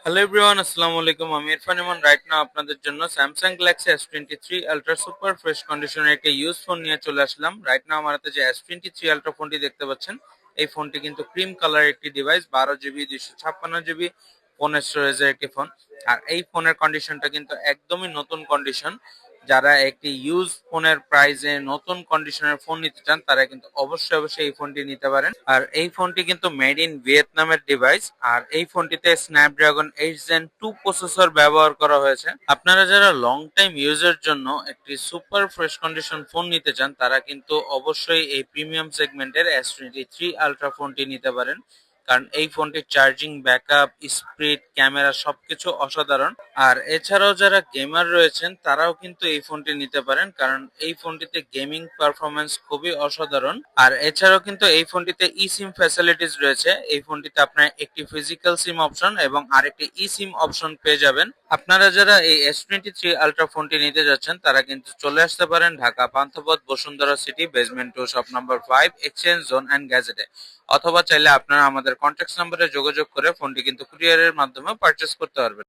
Hello everyone, আসসালামু আলাইকুম। আমি ইরফান ইমন রাইট নাও আপনাদের জন্য Samsung Galaxy S23 ultra super fresh কন্ডিশনের একটা ইউজ ফোন নিয়ে চলে আসলাম। রাইট নাও আমার হাতে যে S23 আলট্রা ফোনটি দেখতে পাচ্ছেন, এই ফোনটি কিন্তু ক্রিম কালার একটি ডিভাইস, 12 GB 256 GB ফোনের স্টোরেজের একটি ফোন। আর এই ফোনের কন্ডিশনটা কিন্তু একদমই নতুন কন্ডিশন। যারা একটি ইউজ ফোনের প্রাইসে নতুন কন্ডিশনের ফোন নিতে চান তারা কিন্তু অবশ্যই এই ফোনটি নিতে পারেন। আর এই ফোনটি কিন্তু মেড ইন ভিয়েতনামের ডিভাইস। আর এই ফোনটিতে স্ন্যাপড্রাগন 8 Gen 2 প্রসেসর ব্যবহার করা হয়েছে। আপনারা যারা লং টাইম ইউজের জন্য একটি সুপার ফ্রেশ কন্ডিশন ফোন নিতে চান তারা কিন্তু অবশ্যই এই প্রিমিয়াম সেগমেন্টের S23 আলট্রা ফোনটি নিতে পারেন, কারণ এই ফোনটির চার্জিং ব্যাকআপ, স্পিড, ক্যামেরা সবকিছু অসাধারণ। আর এছাড়াও যারা গেমার রয়েছেন তারাও কিন্তু এই ফোনটি নিতে পারেন, কারণ এই ফোনটিতে গেমিং পারফরমেন্স খুবই অসাধারণ। আর এছাড়াও কিন্তু এই ফোনটিতে ই সিম ফ্যাসিলিটিস রয়েছে। এই ফোনটিতে আপনার একটি ফিজিক্যাল সিম অপশন এবং আরেকটি ই সিম অপশন পেয়ে যাবেন। আপনারা যারা এই S23 আলট্রা ফোনটি নিতে যাচ্ছেন তারা কিন্তু চলে আসতে পারেন Dhaka Panthapath, Bashundhara city, basement 2, shop number 5, exchange zone and গ্যাজেটে। অথবা চাইলে আপনারা আমাদের কন্ট্যাক্ট নাম্বারে যোগাযোগ করে ফোনটি কিন্তু কুরিয়ারের মাধ্যমে পারচেস করতে পারবেন।